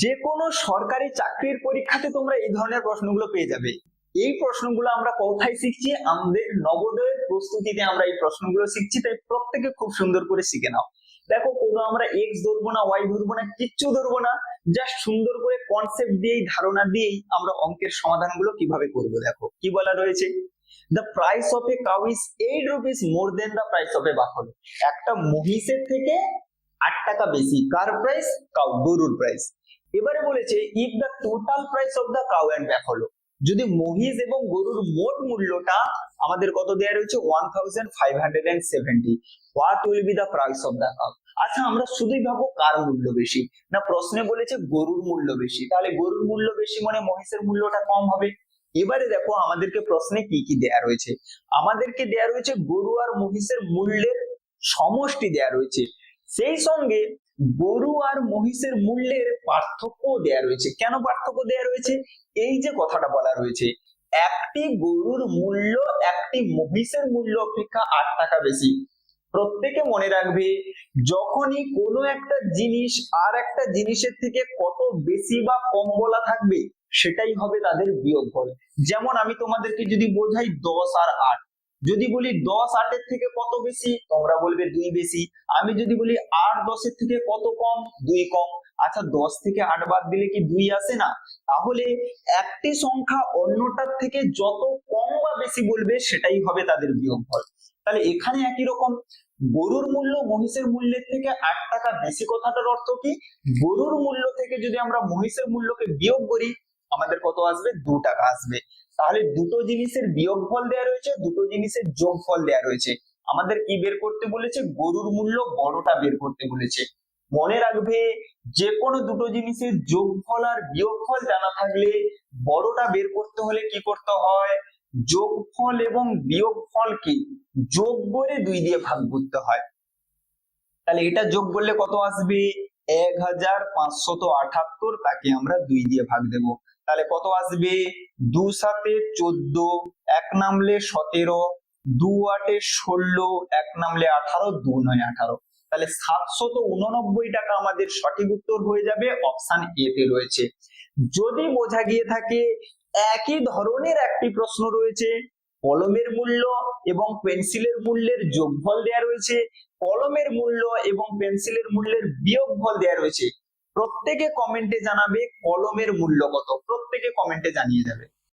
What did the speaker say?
যে কোনো সরকারি চাকরির পরীক্ষাতে তোমরা এই ধরনের প্রশ্নগুলো পেয়ে যাবে। এই প্রশ্নগুলো আমরা কোথায় শিখছি? আমাদের নবোদয়ের প্রস্তুতিতে আমরা এই প্রশ্নগুলো শিখছি, তাই প্রত্যেকে খুব সুন্দর করে শিখে নাও। দেখো, কোনো আমরা এক্স ধরবো না, ওয়াই ধরবো না, কিচ্ছু ধরবো না, জাস্ট সুন্দর করে কনসেপ্ট দিয়েই, ধারণা দিয়েই আমরা অঙ্কের সমাধানগুলো কিভাবে করব। দেখো কি বলা রয়েছে, the price of a cow is 8 rupees more than the price of a buffalo। একটা মহিষের থেকে 8 টাকা বেশি। কার প্রাইস? কাউ, গরুর প্রাইস। এবারে বলেছে if the total price of the cow and buffalo, যদি মহিষ এবং গরুর মোট মূল্যটা আমাদের কত দেয়া রয়েছে 1570, what will be the price of the cow? আচ্ছা, আমরা শুধুই ভাবো কার মূল্য বেশি, না প্রশ্নে বলেছে গরুর মূল্য বেশি, তাহলে গরুর মূল্য বেশি মানে মহিষের মূল্যটা কম হবে। এবারে দেখো আমাদেরকে প্রশ্নে কি কি দেয়া রয়েছে। আমাদেরকে দেয়া রয়েছে গরু আর মহিষের মূল্যের সমষ্টি দেয়া রয়েছে, সেই সঙ্গে গরু আর মহিষের মূল্যের পার্থক্য দেয়া রয়েছে। কেন পার্থক্য দেয়া রয়েছে? এই যে কথাটা বলা রয়েছে, একটি গরুর মূল্য একটি মহিষের মূল্য অপেক্ষা 8 টাকা বেশি। প্রত্যেকে মনে রাখবে, যখনই কোনো একটা জিনিস আর একটা জিনিসের থেকে কত বেশি বা কম বলা থাকবে, সেটাই হবে তাদের বিয়োগফল। যেমন আমি তোমাদেরকে যদি বোঝাই 10 আর 8, যদি বলি 10 8 এর থেকে কত বেশি, তোমরা বলবে 2 বেশি। আমি যদি বলি 8 10 এর থেকে কত কম, 2 কম। আচ্ছা, 10 থেকে 8 বাদ দিলে কি 2 আসে না? তাহলে একটি সংখ্যা অন্যটার থেকে যত কম বা বেশি বলবে, সেটাই হবে তাদের বিয়োগফল। তাহলে এখানে একই রকম, গরুর মূল্য মহিষের মূল্যের থেকে 8 টাকা বেশি কথাটার অর্থ কি? গরুর মূল্য থেকে যদি আমরা মহিষের মূল্যকে বিয়োগ করি, আমাদের কত আসবে? 2 টাকা আসবে। তাহলে দুটো জিনিসের বিয়োগফল দেয়া রয়েছে, দুটো জিনিসের যোগফল দেয়া রয়েছে। আমাদের কি বের করতে বলেছে? গরুর মূল্য বড়টা বের করতে বলেছে। মনে রাখবে, যে কোনো দুটো জিনিসের যোগফল আর বিয়োগফল জানা থাকলে বড়টা বের করতে হলে কি করতে হয়? যোগফল এবং বিয়োগফলকে যোগ করে 2 দিয়ে ভাগ করতে হয়। তাহলে এটা যোগ করলে কত আসবে? 1578, তাকে আমরা 2 দিয়ে ভাগ দেব। তাহলে কত আসবে? 2 7 14, 1 নামলে 17, 2 8 16, 1 নামলে 18, 2 9 18। তাহলে 789 টাকা আমাদের সঠিক উত্তর হয়ে যাবে, অপশন এ তে রয়েছে। যদি বোঝা গিয়ে থাকে একই ধরনের একটি প্রশ্ন রয়েছে, কলমের মূল্য এবং পেন্সিলের মূল্যের যোগফল দেয়া রয়েছে, কলমের মূল্য এবং পেন্সিলের মূল্যের বিয়োগফল দেয়া রয়েছে, প্রত্যেকে কমেন্টে জানাবে কলমের মূল্য কত, প্রত্যেকে কমেন্টে জানিয়ে যাবে।